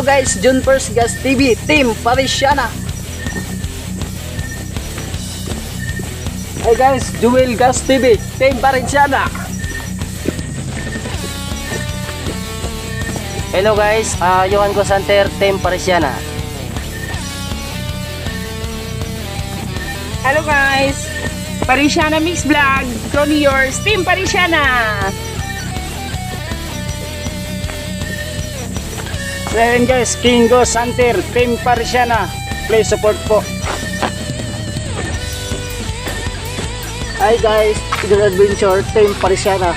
Hello guys, June First Gas TV, Team Parisiana. Hey guys, Jewel Gas TV, Team Parisiana. Hello guys, Johan Gosanter, Team Parisiana. Hello guys, Parisiana Mix Vlog, Crony Yours, Team Parisiana. Ayan guys, King Gosanter, Team Parisiana. Please support po. Hi guys, Idol Adventure, Team Parisiana.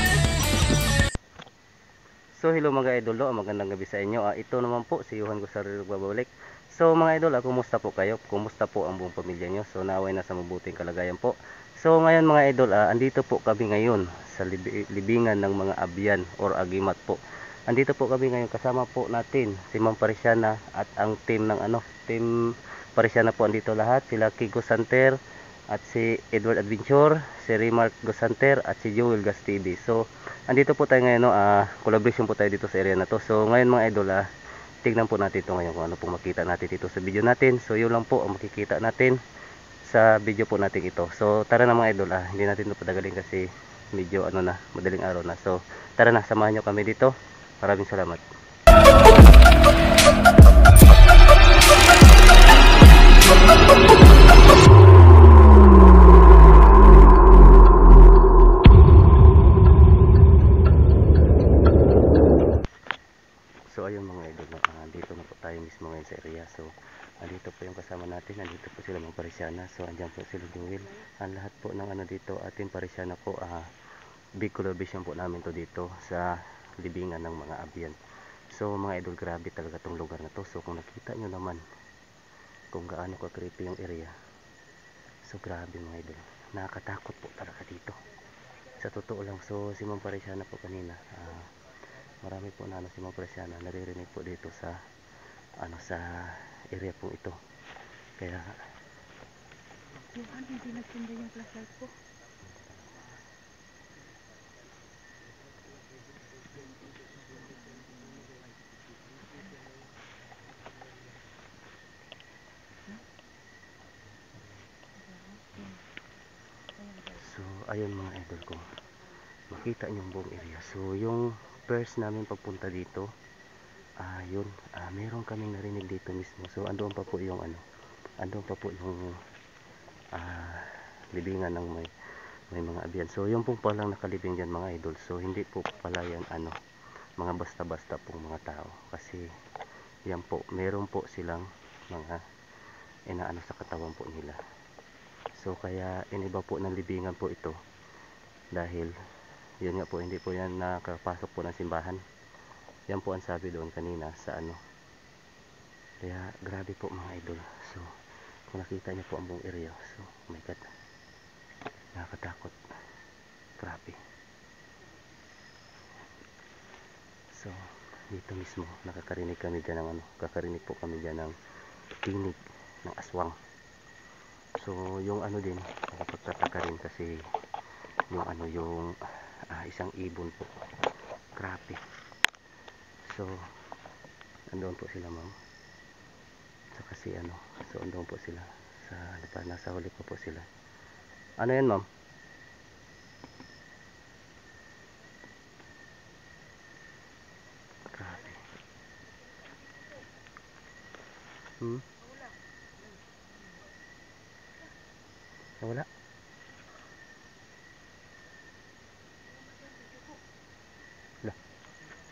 So hello mga idol, magandang gabi sa inyo. Ito naman po si Johan Gosanter nagbabalik. So mga idol, kumusta po kayo? Kumusta po ang buong pamilya nyo? So naway nasa mabuting kalagayan po. So ngayon mga idol, andito po kami ngayon sa libingan ng mga abyan or agimat po. Andito po kami ngayon, kasama po natin si Ma'am Parisiana at ang team ng Team Parisiana po andito lahat. Sila King Gosanter at si Edward Adventure, si Remark Gosanter at si Jewel Gas TV. So andito po tayo ngayon, collaboration po tayo dito sa area na to. So ngayon mga idol, tignan po natin ito ngayon kung ano pong makita natin dito sa video natin. So yun lang po ang makikita natin sa video po natin ito. So tara na mga idol, hindi natin ito padagalin kasi medyo madaling araw na. So tara na, samahan nyo kami dito. Maraming salamat. So ayun mga idol, dito na po tayo mismo ngayon sa area. So andito po yung kasama natin, andito po sila mga Parisiana. So andyan po sila Jewel. Ang lahat po ng dito ating Parisiana po, big collaboration po namin to dito sa libingan ng mga abyan. So mga idol, grabe talaga tong lugar na to. So kung nakita nyo naman kung gaano ka creepy yung area, so grabe mga idol, nakakatakot po talaga dito sa totoo lang. So si Ma'am Parisiana po kanina, marami po na si Ma'am Parisiana naririnig po dito sa sa area po ito. Kaya Hindi nagtinda yung flashlight ko. so ayun mga idol, ko makita nyo yung buong area. So yung first namin pagpunta dito, yun, meron kaming narinig dito mismo. So andoon pa po yung andoon pa po yung libingan ng may mga abyan. So yung pong palang nakalibing dyan mga idol, so hindi po pala yan mga basta-basta pong mga tao, kasi yan po, meron po silang mga inaano sa katawan po nila. So kaya iniba po ng libingan po ito dahil yun nga po, hindi po yan nakapasok po ng simbahan. Yan po ang sabi doon kanina sa kaya grabe po mga idol. So kung nakita niyo po ang buong area, so oh my god, nakakatakot, grabe. So dito mismo nakakarinig kami dyan ng kakarinig po kami dyan ng tinig ng aswang. So yung din, nakapagtataka rin kasi yung yung isang ibon po, grabe. So andoon po sila ma'am, saka si so andoon po sila sa nasa huli po sila. Ano yan ma'am? Grabe. Wala. Lah,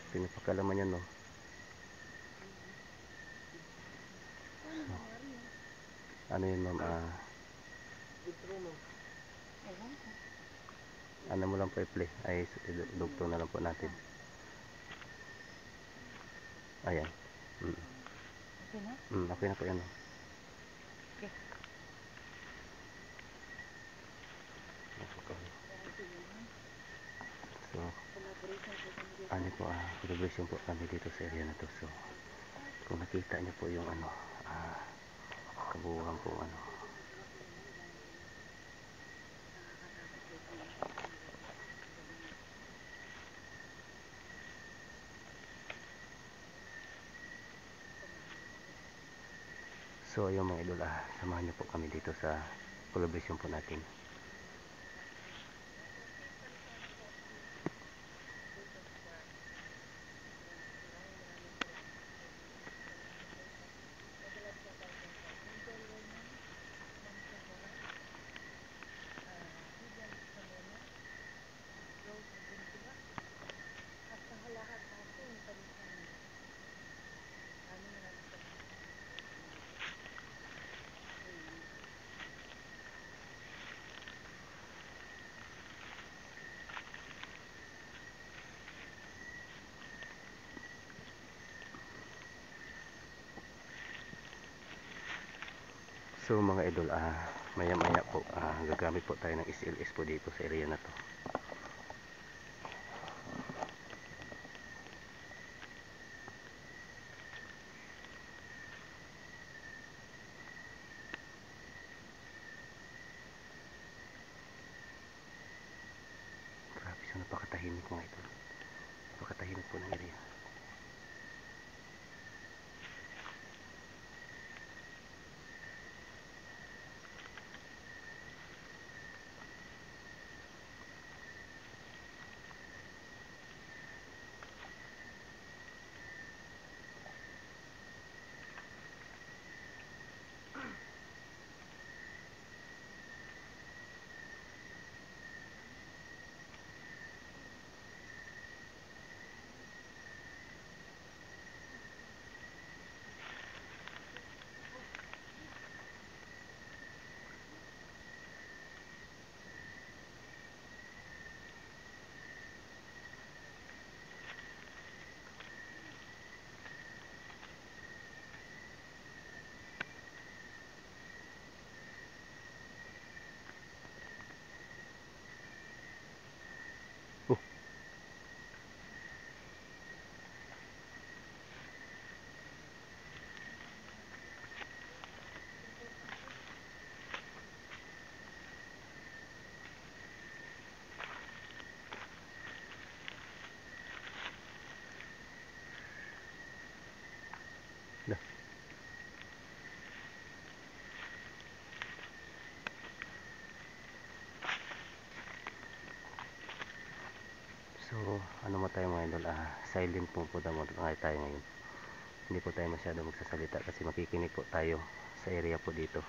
pinapakalaman yan ma'am. So, ano yun ma'am? Ano mo lang po i-play, ay dugtong na lang po natin. Ayan. Okay na? Okay na po yan. Okay. So po, collaboration po kami dito sa area na to. So kung nakita niyo po yung kabuuan po So ayun mga idol, samahan niyo po kami dito sa collaboration po natin. So mga idol, maya maya po gagamit po tayo ng SLS po dito sa area na to. Grabe, so napakatahimik mga idol. Napakatahimik po ng area. So ano mo tayo mga idol, silent po tayo ngayon. Hindi po tayo masyado magsasalita kasi makikinig po tayo sa area po dito.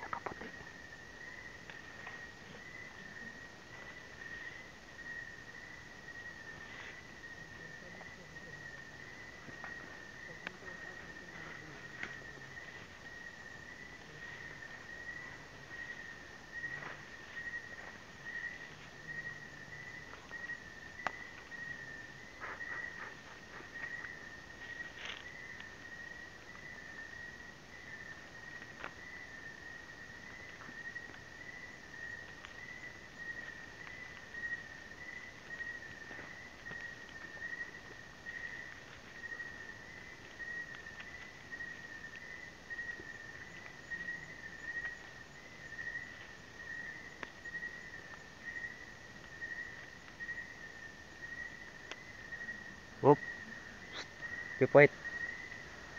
Nakaputi. Oh, keep white.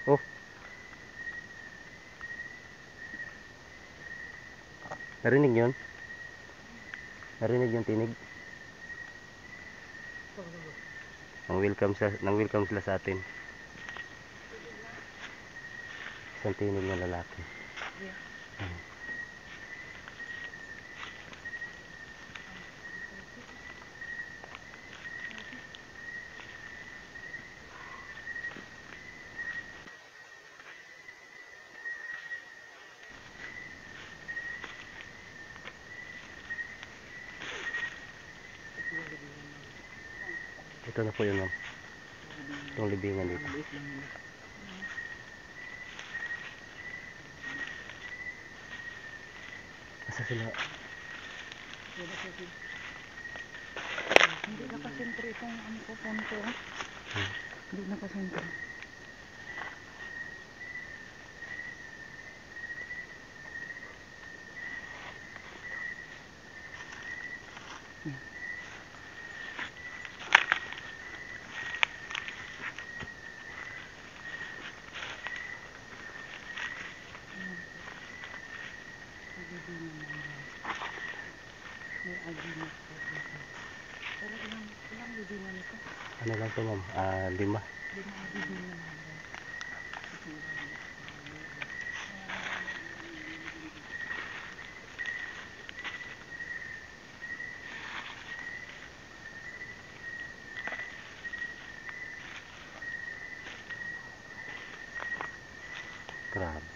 Oh, narinig yun? Narinig yung tinig? Nang welcome sila sa atin. Isang tinig na lalaki. Ito na po yun, ma'am. Itong libingan dito. Asa sila? Hindi nakasentro itong ano ko, punto. Hindi nakasentro. May agreement po dito. Pero ilang libingan ito? Ano lang to, ma'am? 5. Lima libingan na. Grabe.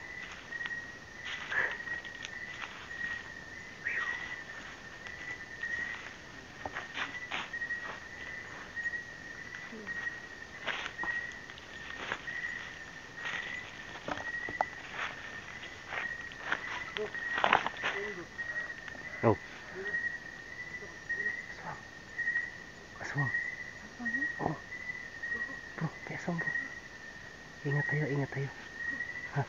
Oh. Aswang. Oh. Bro, may aswang, bro. Ingat tayo. Ha?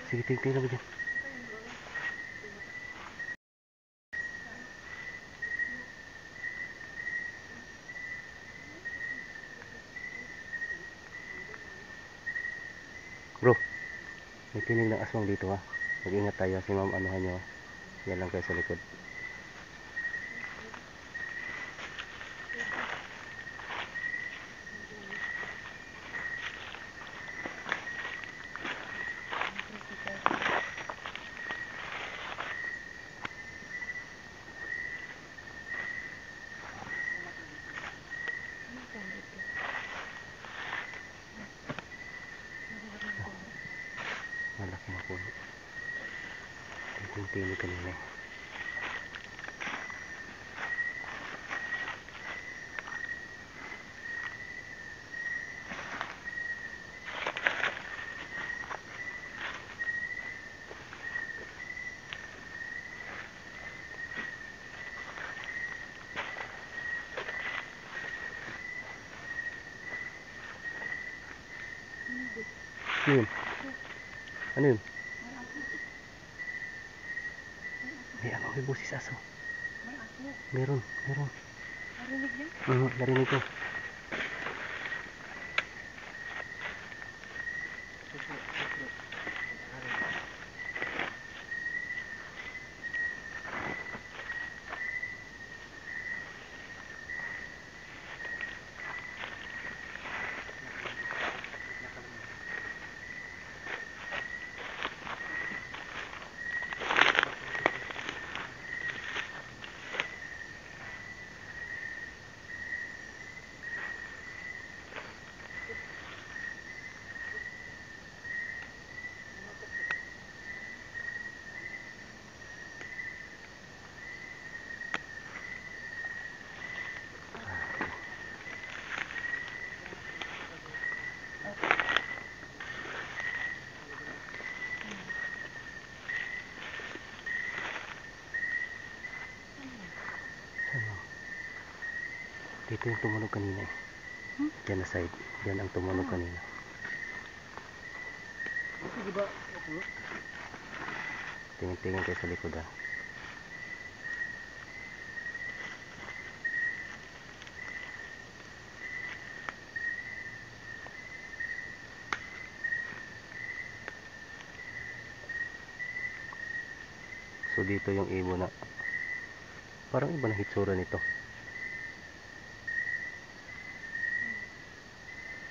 Sige, tingnan mo dyan. Bro, may tinig ng aswang dito, ha. Mag-ingat tayo, si ma'am anuhan nyo. Yan lang kayo sa likod. Malaki na puno. Tinig kanina. Ano yun? Ano yun? May busis aso. Meron. Narinig niya? Narinig ko. Dito yung tumunog kanina eh. Diyan na side. Diyan ang tumunog kanina. Tingin-tingin kayo sa likod ha. So dito yung ibon na parang iba na hitsura nito.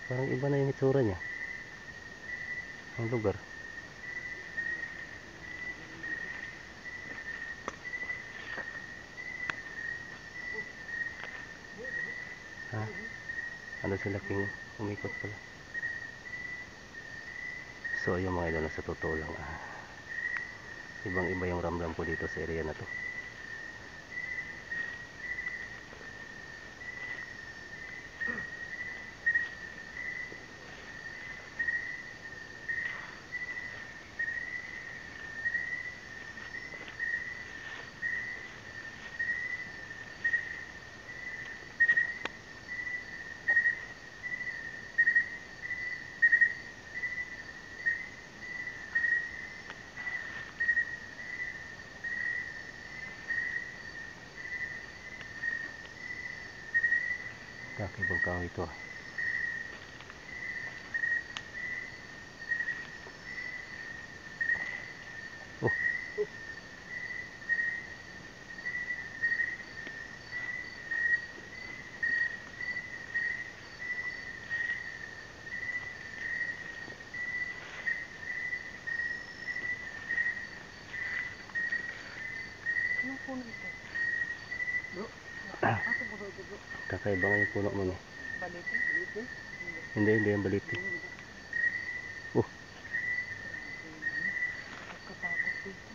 Parang iba na yung itsura niya. Ang lugar. Ha? Ano sila king umikot pala. So ayun mga idol, sa totoo lang ibang iba yung ramdam ko dito sa area na to. Kaki bang kahoy ito. Oh. Anong puno ito? Bro? Ako bro, bro. Kakaiba nga yung puno mo eh. Balete? Balete? Hindi yung baliti. Oh. Pagkatakot dito.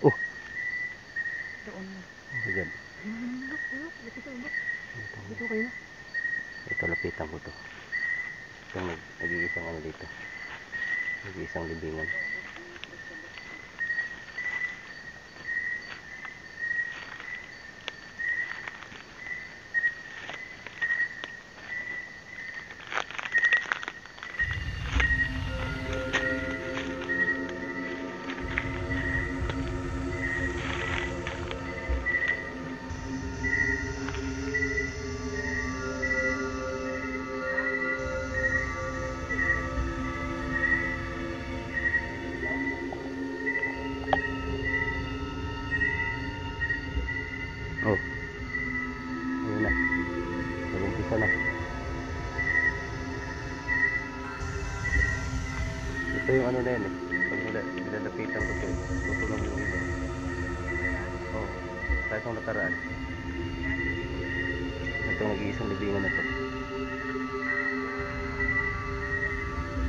Oh. Doon na. Agad. Dito kayo. Ito lapitan ko to. Ito nag-iisang ano dito. Nag-iisang libingan. Oh. Ayun na. Nag-umpisa na. Ito yung ano na yan eh. Pag nilalapitan ko ito, tutulong yung iba. Oh. Kahit nung nakaraan. Ito nag-iisang libingan na to.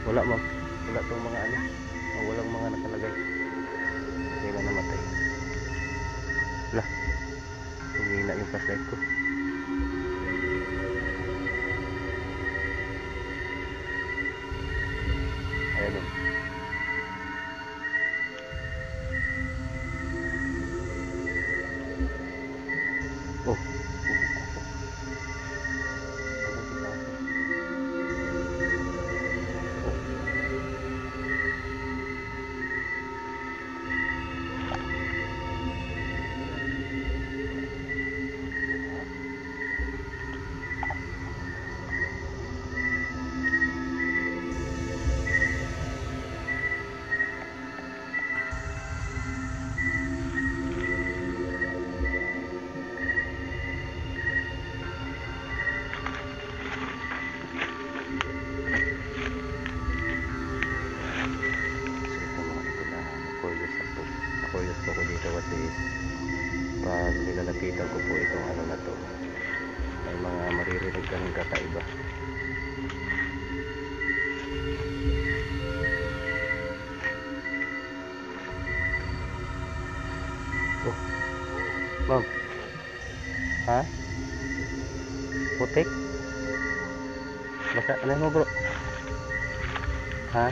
Wala ma'am. Wala itong mga ano. Walang mga nakalagay. Hindi na namatay. Wala. Humina yung flashlight ko. Ayan o. Oh. Curious po ko dito kasi pag nilalapitan ko po itong ano na to, may mga maririnig kaming kakaiba. Oh, ma'am, ha? Putik? Basta, ano mo bro? Ha?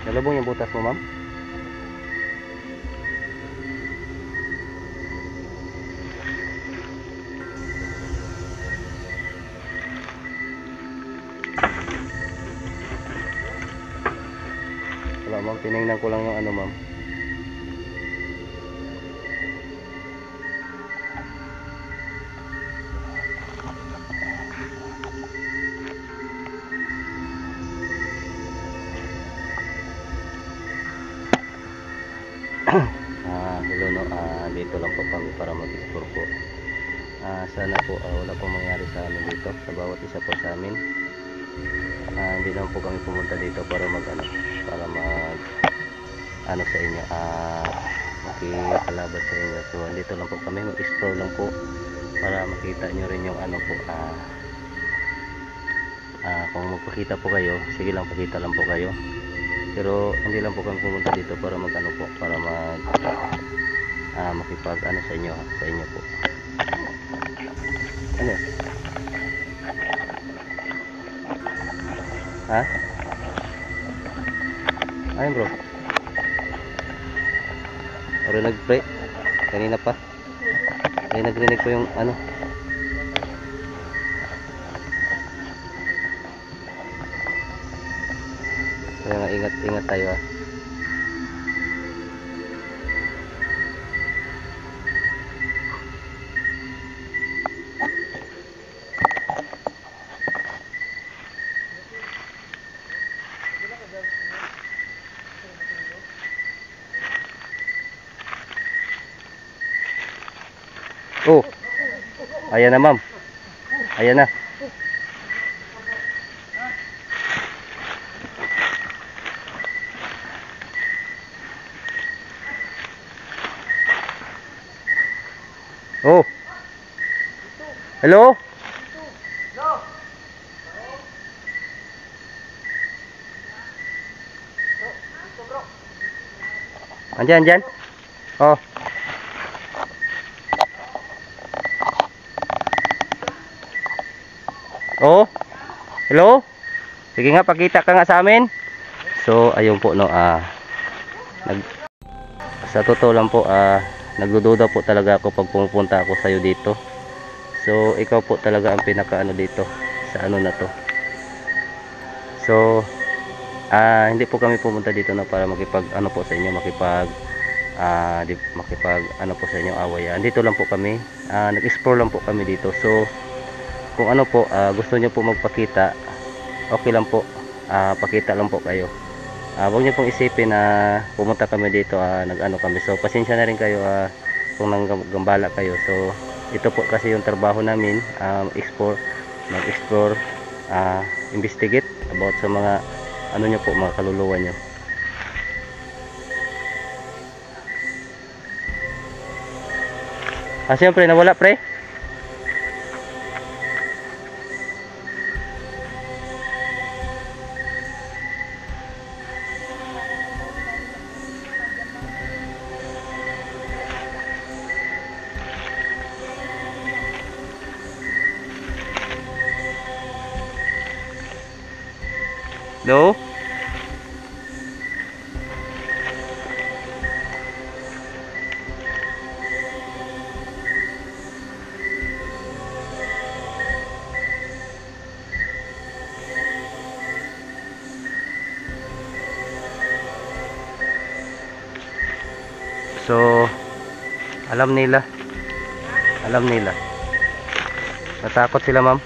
Nalabong yung butas mo, ma'am? Wala, ma'am. Tinignan ko lang yung ano, ma'am. Hello no, dito lang po kami para mag-explore po. Sana po wala pong mangyari sa amin dito, sa bawat isa po sa amin. Hindi lang po kami pumunta dito para mag sa inyo, makikalaban sa inyo. So dito lang po kami, mag-explore lang po para makita nyo rin yung ano po, kung magpakita po kayo, sige lang, pakita lang po kayo. Pero hindi lang po kami pumunta dito para para makipag sa inyo po. Ano? Ha? Ayun bro. Oro nag-break kanina pa. Ay, nagrinig ko yung ano. Kaya nga, ingat tayo ah. Oh. Ayan na, ma'am. Ayan na. Oh. Hello? Andyan. Oh. Oh. Hello? Sige nga, pakita ka nga sa amin. So, ayun po no, sa totoo lang po, nagdududa po talaga ako pag pumupunta ako sa iyo dito. So, ikaw po talaga ang pinakaano dito sa ano na to. So, hindi po kami pumunta dito na para makipag ano po sa inyo, makipag ano po sa inyo away. Dito lang po kami, nag-explore lang po kami dito. So, kung ano po, gusto niyo po magpakita, okay lang po, pakita lang po kayo. Huwag niyo pong isipin na pumunta kami dito, nag-ano kami. So, pasensya na rin kayo kung nanggambala kayo. So, ito po kasi yung trabaho namin, mag-explore, investigate about sa mga ano nyo po, mga kaluluwa nyo. Siyempre, nawala pre. No? So, alam nila. Natakot sila, ma'am.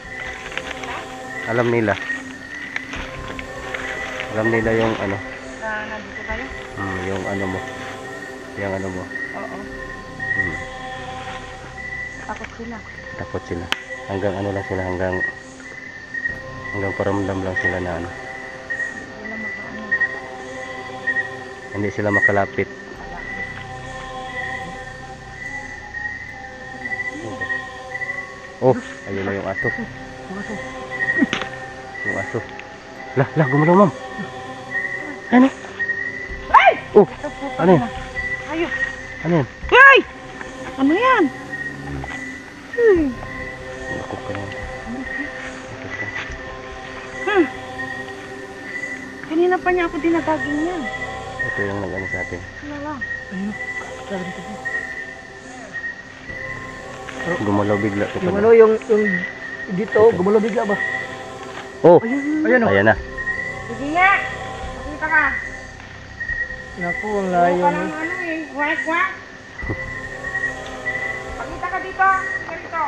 Alam nila yung ano. Nandito kayo? Yung ano mo. Oo. Takot sila. Hanggang ano lang sila, hanggang paramdam lang sila na ano. Hindi sila makalapit. Oh, ayun na yung aso. Yung aso. Lah, gumalaw, ma'am. Ano? Oh, ano yan? Ayun. Ano yan? Ay! Ano yan? Nakok ka naman. Kanina pa niya ako dinatagin yan. Ito yung nag-ano sa atin. Lala. Gumalaw bigla to. Yung ano, yung dito, gumalaw bigla ba? Oh, Ayun o. ayan na. Sige nga. Pakita ka. Naku, ang layo. Parang ano eh. Wak. Pakita ka dito. Dito.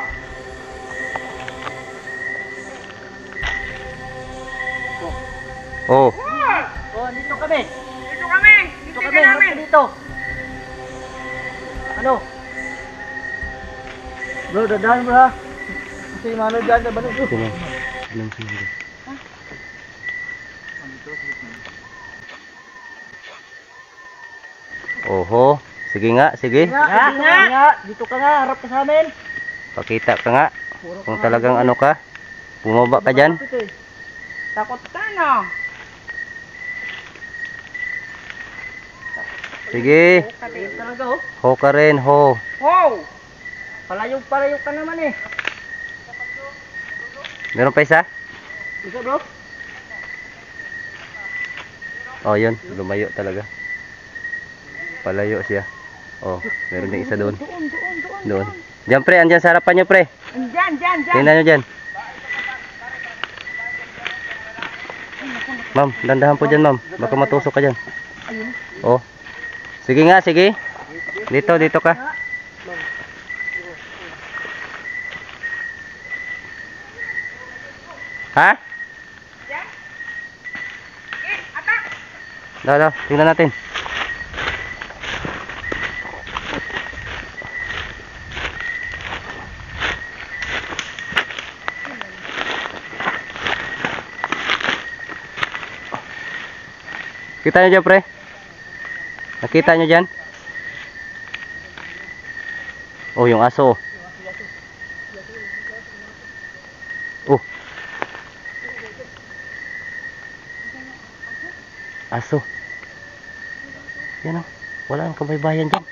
Oh, Oh, dito kami. Dito kami. Dito ka namin. Dito. Ano? Bro, dadahan bro ha. Kasi mano dyan na balik. sino? Anong sino? Oho, sige nga, sige. Dito ka nga, harap ka sa amin. Pakita ka nga. Kung talagang ano ka, bumaba ka dyan. Takot ka no. Sige, Talaga oh. ho ka rin, ho. Wow. Palayog ka naman eh. Meron pa isa? Isa bro? Oh, yun, lumayo talaga. Palayo siya. Oh, meron din isa doon. Doon. Doon. Diyan pre, andyan sa harapan nyo pre. Diyan, diyan, diyan. Tingnan nyo dyan. Ma'am, dandahan po dyan ma'am. Baka matusok ka dyan. Oh. Sige nga, sige. Dito, dito ka. Ha? Daw, tingnan natin. Kita nyo dyan pre? Nakita nyo dyan? Oh, yung aso. Oh. Aso. Yan o. Wala ang kabaybayan dyan.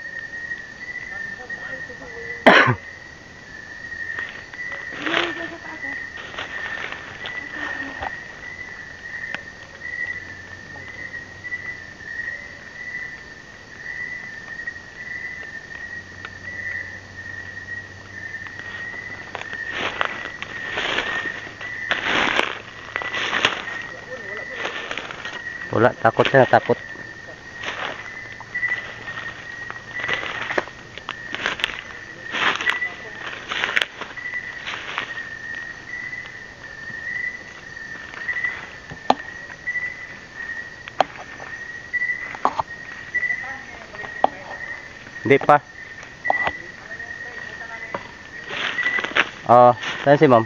Wala, takot siya, takot. Hindi pa. Saan si ma'am?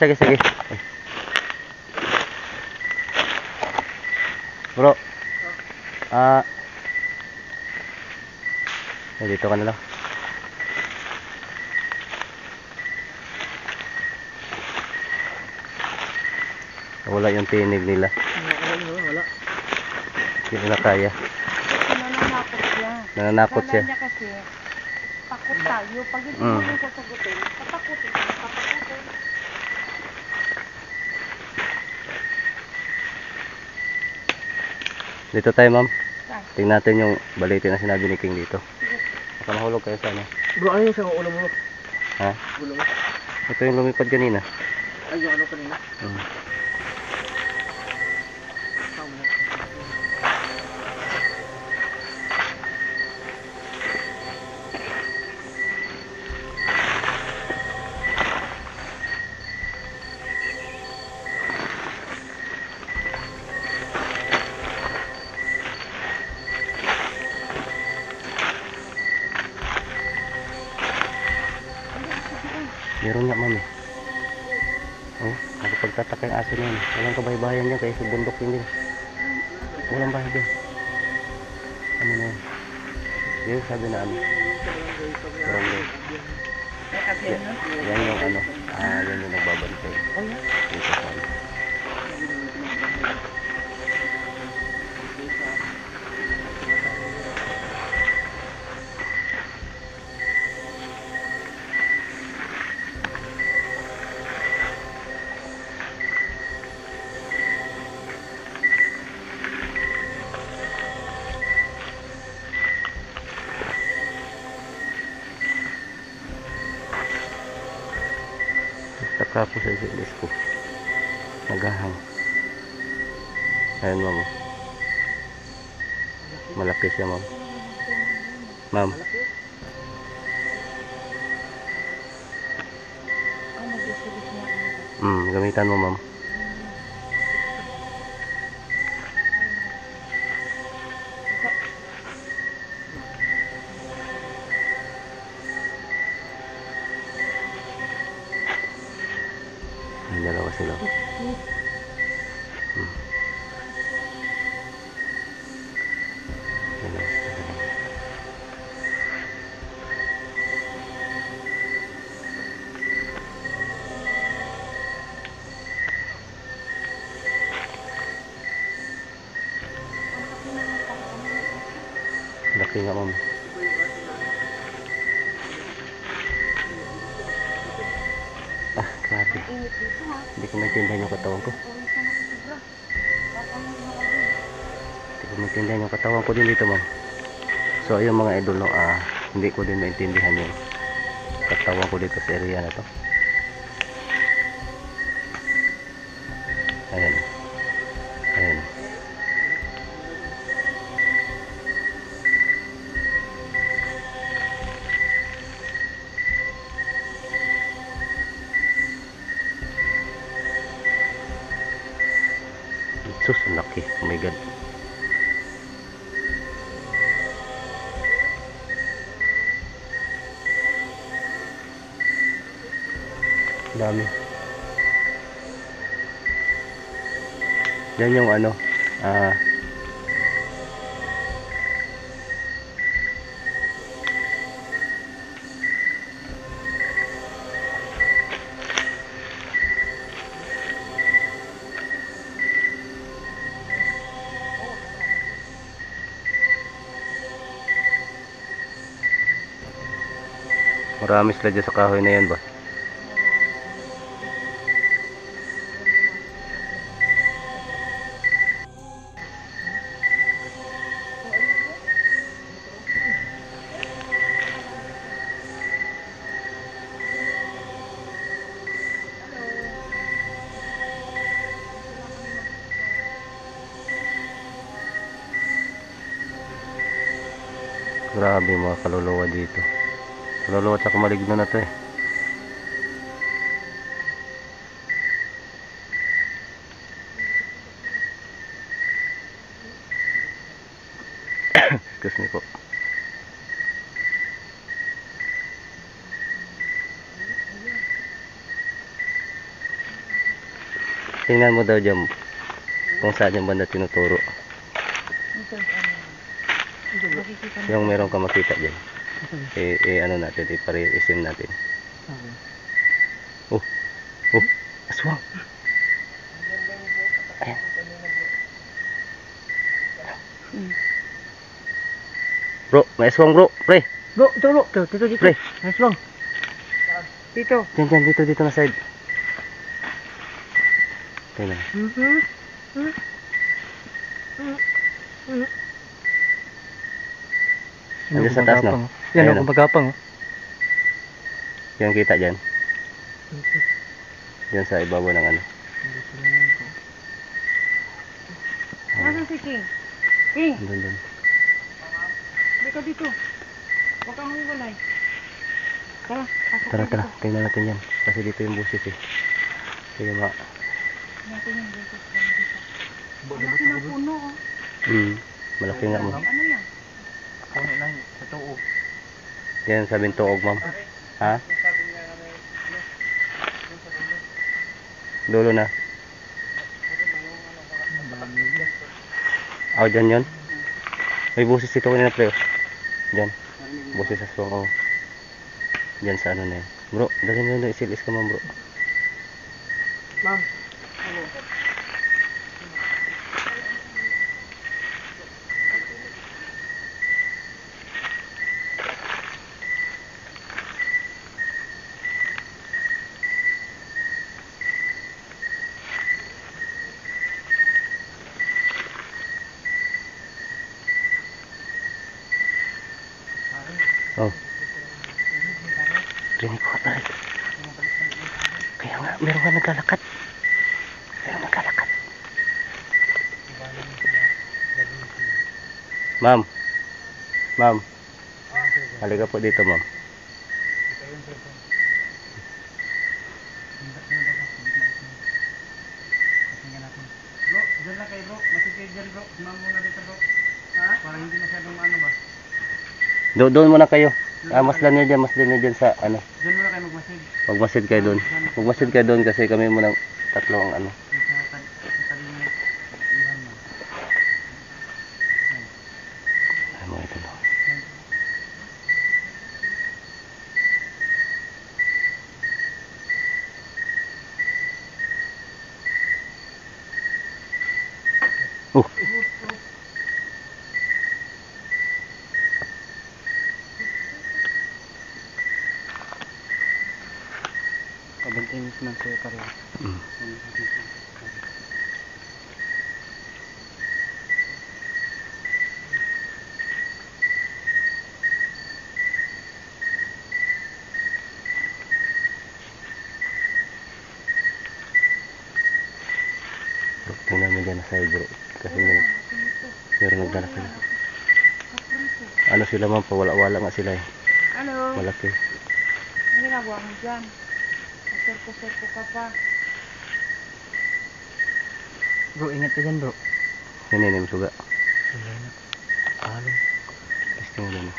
Sige, sige. Bro. Dito ka na lang. Wala yung tinig nila. Wala. Hindi na kaya. Nananakot siya. Nananakot siya. Kala niya kasi, takot tayo. Pag hindi mo yung sasagutin, patakutin ka, patakutin. Dito tayo ma'am. Saan? Tingnan natin yung balitin na sinabi ni King dito. Baka mahulog kayo sa ano. Bro, ano yung sa ulo mo? Ha? Ulo mo? Ito yung lumipad kanina. Ay, yung ano kanina? Meron nga ma'am eh. Oh, nakapagtataka yung aso niyan. Walang kabaybayan niya kaya sa bundok yun din. Walang bahay din. Ano na yun? Yung sabi na ano. Barangay. Yan yung ano. Yan yung nagbabantay. Dito sa ano. Taka po sa ilis ko. Naghahang. Ayan ma'am. Malaki siya ma'am. Ma'am. Gamitan mo ma'am. Ang dalawa sila. Dalawa sila. Laki nga ma'am. Grabe. Hindi ko maintindihan yung katawan ko. maintindihan yung katawan ko din dito, ma'am. So ayun mga idol, no, hindi ko din maintindihan yung katawan ko dito sa area na to. Ayan. Ayan. Sus, ang laki. Oh my God. Dami. Yan yung ano, marami sila dyan sa kahoy na yan ba? Grabe mga kaluluwa dito. Kaluluwa at saka maligno na to eh. Excuse me po. Tingnan mo daw dyan kung saan yung banda tinuturo. Yung meron ka makita dyan. Ano natin, i-isim natin. Oh, oh, aswang. Ayan. Bro, may aswang bro, pre. Bro, ito bro. Dito, dito. Pre. Nice bang. Dito. Dyan, dito na side. Tingnan. Nandiyan sa taas na. Yan Ayan, ako magapang. Yan kita dyan. Dyan sa ibabaw ng ano. Nasaan si King? King, Doon. dito dito. Huwag kang huwalay. Tara, pasok Tara, tayo tara. dito. Tingnan natin yan. Kasi dito yung busis eh. Sige ma. Natin yung buses lang dito. Ang laki ng puno, oh. Malaki nga mo. Ano yan? Puno na yun. Sa tuo. Yan sabing tuog ma'am. Ha? Dulo na. Oh, dyan yun. May busis dito kanina pre. Dyan. Busis sa swang. Oh. Dyan sa ano na yun. Bro, dali mo yun. Isilis ka ma'am bro. Ma'am. Oh. Rinig ko pare. Kaya nga, meron ka naglalakad. Ma'am. Ma'am. Halika po dito, ma'am. Bro, dyan lang kayo bro. Masigay dyan bro. Ma'am muna dito bro. Ha? Para hindi masyadong ano ba. Doon muna kayo. Masdan nyo dyan sa ano. Dyan muna kayo magmasid. Magmasid kayo doon. Magmasid kayo doon kasi kami muna tatlo ang ano. Sa tabi niya. Iwan mo. Ay, mga ito no. Kabantayin mo naman sa'yo pareho. Ito. Pero nagdala sila. Kaprito. Ano sila ma'am, pawala-wala nga sila eh. Ano? Malaki. Ang ginagawa mo dyan? Serko-serko ka pa. Bro, ingat ka dyan bro. Hininim suga. Wala na. Alon. Testing mo mo.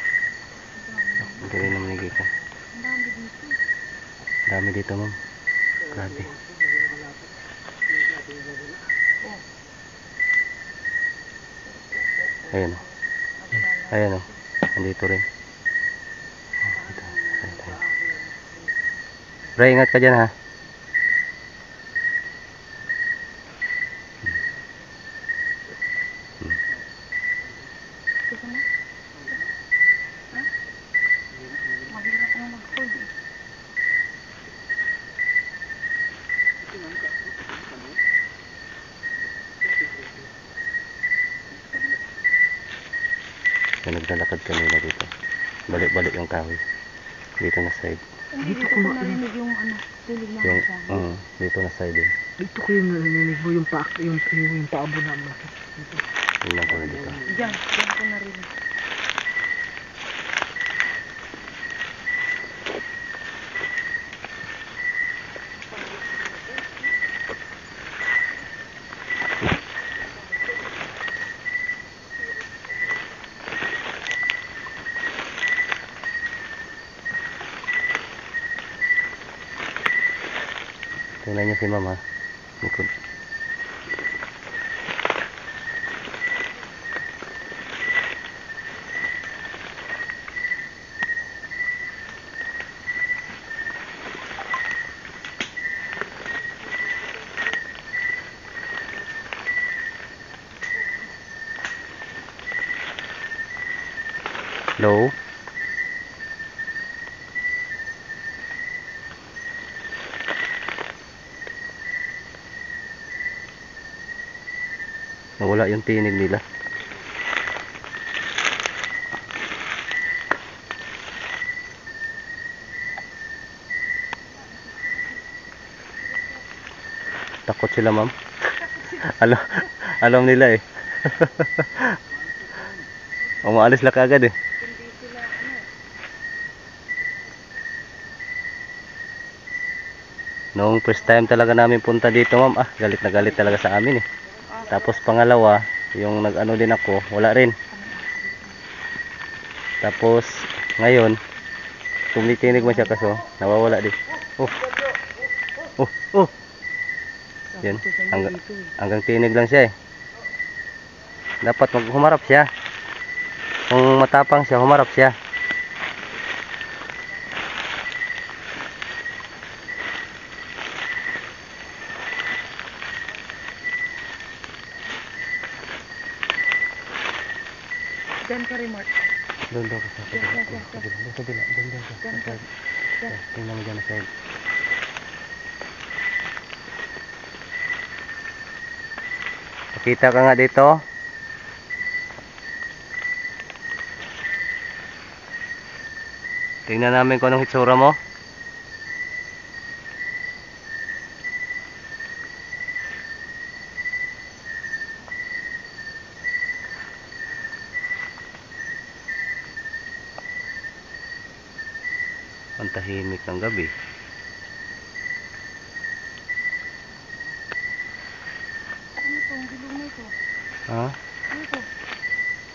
Hindi rin naman nagika. Ang dami dito. Dami dito ma'am. Grabe. Oh. Ayan o. Ayan o. Andito rin. Dito. Ayan. Bro, ingat ka dyan ha. Gusto mo? Ha? Mahirap na mag-hold eh. Kaya naglalakad kanina dito. Balik-balik yung kahoy. Dito na side. Dito ko narinig yung ano, tulig na Yung, sabi. dito na side din. Dito ko yung narinig mo yung paabo na malaki. Yun lang pala dito. Diyan ko narinig. Tingnan niyo si mama. Likod. Hello? Nawala yung tinig nila. Takot sila ma'am. Alam nila eh. Umaalis lang kagad eh. Hindi sila ano. Noong first time talaga namin punta dito ma'am, galit na galit talaga sa amin eh. Tapos pangalawa, yung nag-ano din ako, wala rin. Tapos ngayon, tumitinig mo siya kaso nawawala din. Oh. Yan, hanggang tinig lang siya eh. Dapat humarap siya. Kung matapang siya, humarap siya. Diyan ka rin, Mark. Doon ka sa kabila. Diyan. Doon ka. Diyan ka. Diyan. Tingnan mo dyan na side. Pakita ka nga dito. Tingnan namin kung anong hitsura mo. Ang tahimik ng gabi. Ano to? Ang bilog na ito. Ha? Ano to?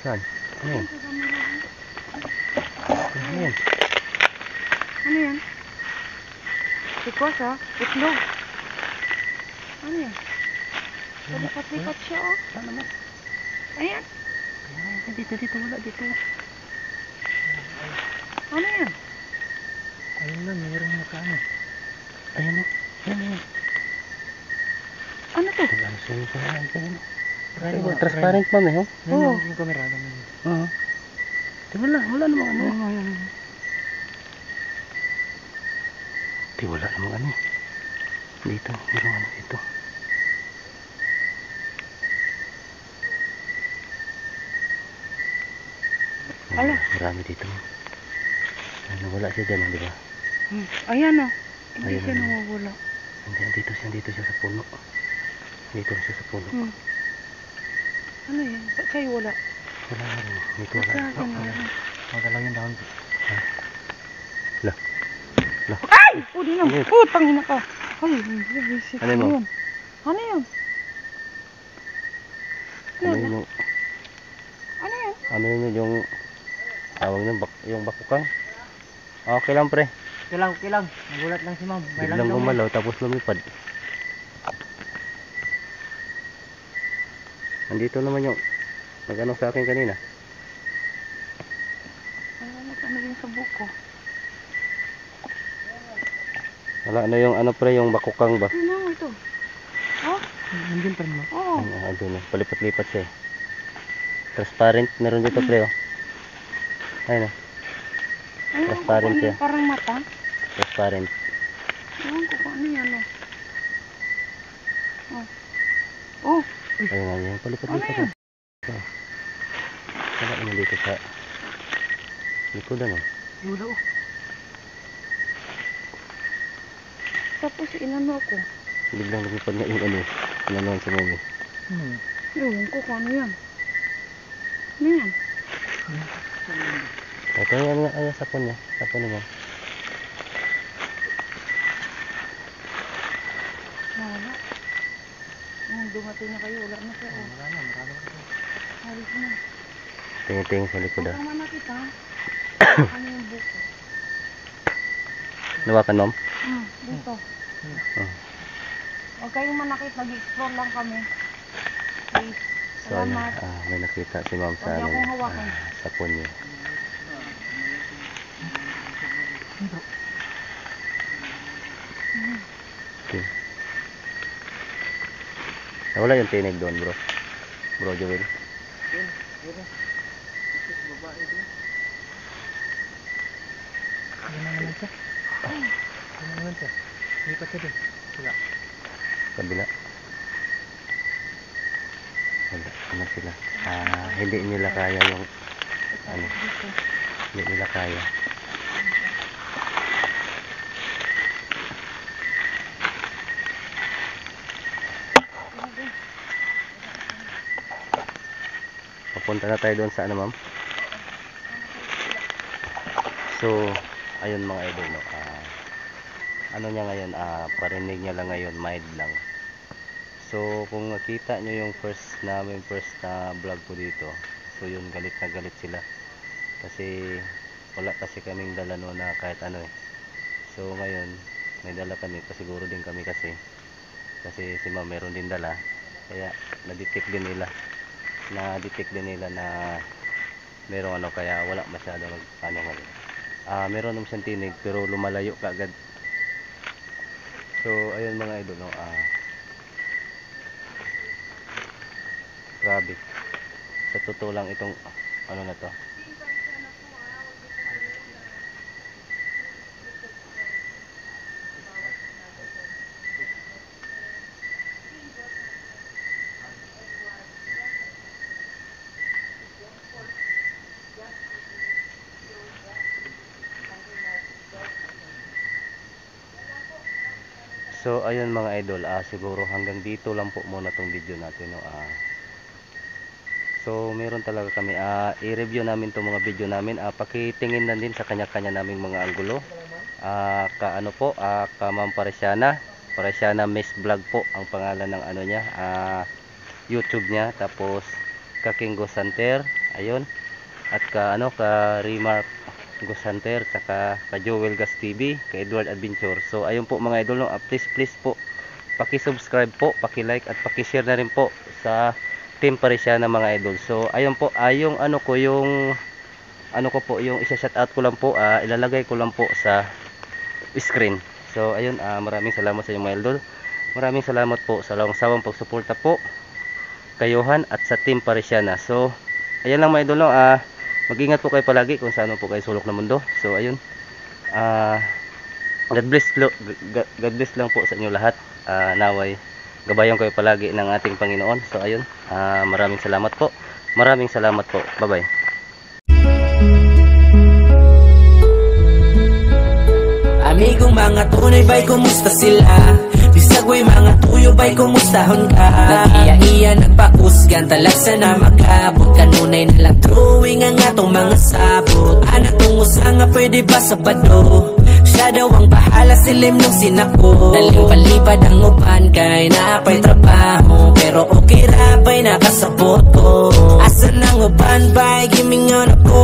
Saan? Ano yan? Ano to? Ang bilog na? Ano yan? Ano yan? Tikos ha? Itlog. Ano yan? Palipat-lipat siya oh. Saan naman? Ayan. Dito. Wala dito. Ano yan? Ayun lang, mayroong nakaano. Ayan o. Ayan. Ano to? Ano siya yung parang ganyan. Transparent ma'am eh. Oo. Yung kamera naman. Oo. Di wala namang ano. Di wala namang ano. Dito, mayroong ano dito. Ala. Marami dito. Ano, wala siya dyan, di ba? Ayan oh. Hindi Ayan, siya ano. nawawala. Dito siya sa puno. Dito siya sa puno. Ano yan? Sa'yo wala. Wala na rin. Dito Sa wala. akin wala. Magalang yung dahon. Ay! Pudi na. Ano yun? Tangina ka. Ay, visit Ano mo? yun. Ano yun? Ano yun? Ano yun? Ano yun yung tawag nun? Yung bakukang? Okay lang pre. Okay lang. Nagulat lang si ma'am. May lang Biglang daw. gumalaw tapos lumipad. Nandito naman yung nag-ano sa akin kanina. Ano yung sa buko? Wala na yung ano pre, yung bakukang ba? Ano mo ito? Oh? Nandiyan pa rin mo. Oo. Ano na, palipat-lipat siya eh. Transparent, meron dito pre oh. Ayun oh, Ayun, Transparent ano, siya. parang mata. transparent. Ewan ko kung ano yan, oh. Oh. Ayun nga yun, palipat-lipat Ano yan? oh. Wala na dito sa likodan oh. Wala oh. Tapos inano ako. Biglang lumipad nga yung ano, inanuhan sa mami. Ewan ko kung ano yan. Ano yan? Ito yung ano, ay, sapon niya. Sapon niya. Wala. Nung dumating na kayo, wala na siya, oh. Wala na, marami na ito. Halos na. Tingin-tingin sa likod ah. Huwag kang manakit, ha? Ano yung buko? Nawakan ma'am? Dito. Oh. Huwag kayong manakit, nag-explore lang kami. Okay. So ayun, Salamat. may nakita si ma'am sa Huwag niyo ano, akong hawakan. sapon niya. Okay. Wala yung tinig doon bro. Bro Joel. Ano naman siya? Ano naman siya? Lipat siya din. Wala. Kabila. Wala. Ano sila? Hindi nila kaya yung ano. Hindi nila kaya. Papunta na tayo doon sa ano ma'am. So, ayun mga idol no. Ano niya ngayon, parinig niya lang ngayon, mild lang. So, kung nakita nyo yung first na vlog ko dito, so yun, galit na galit sila. Kasi, wala kasi kaming dala no na kahit ano eh. So, ngayon, may dala kami, pasiguro din kami kasi si ma'am meron din dala. Kaya, na-detect din nila na merong ano, kaya wala masyado ano ngayon. Meron naman siyang tinig, pero lumalayo kaagad. So, ayun mga idol, no, grabe. Sa totoo lang itong ano na to. So ayun mga idol, siguro hanggang dito lang po muna tong video natin no. So meron talaga kami i-review namin tong mga video namin. Pakitingin na din sa kanya-kanya naming mga anggulo. Ka ano po, ka Ma'am Parisiana Miss Vlog po ang pangalan ng ano niya, YouTube niya. Tapos ka King Gosanter, ayun. At ka Remark Gosanter, saka ka Joel Gas TV, ka Edward Adventure. So ayun po mga idol no, please po paki-subscribe po, paki-like at paki-share na rin po sa Team Parisiana mga idol. So ayun po, yung ano ko yung isa-shout out ko lang po, ilalagay ko lang po sa screen. So ayun, maraming salamat sa inyo mga idol. Maraming salamat po sa walang sawang pagsuporta po kayuhan at sa Team Parisiana. So ayun lang mga idol no, mag-ingat po kayo palagi kung saan po kayo sulok ng mundo. So ayun, God bless lang po sa inyo lahat. Naway gabayan kayo palagi ng ating Panginoon. So ayun, maraming salamat po. Bye bye. Amigong mga tunay ba'y kumusta sila? Bisag way mga tuyo bay kumustahon ka. Nag-iya-iya nagpakusgan talag sana magabot. Kanunay na lang drawing ang atong mga sabot. Anak tong usa nga pwede ba sa bado. Siya daw ang bahala silim nung sinako. Daling palipad ang upan kay naapay trabaho. Pero okay ra ba'y nakasabot ko. Asan ang upan ba'y gimingon ako.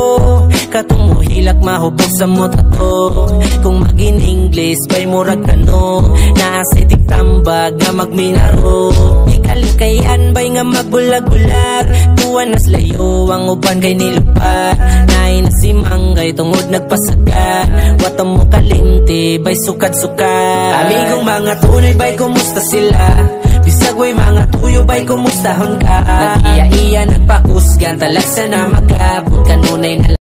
Katong muhilak mahubog sa mota to. Kung maging English ba'y murag kano. Naasay tiktambag nga magminaro. Ikalikayan ba'y nga magbulag-bulag. Tuwan nas layo ang upan kay nilupa. Naay na si Manggay tungod nagpasagan. Wata mo kalimti ba'y sukad-sukad. Amigong mga tunay ba'y kumusta sila. Bisag way mga tuyo ba'y kumustahon ka. Nag-iya-iya nagpakusgan talag sana magabot. Kanunay na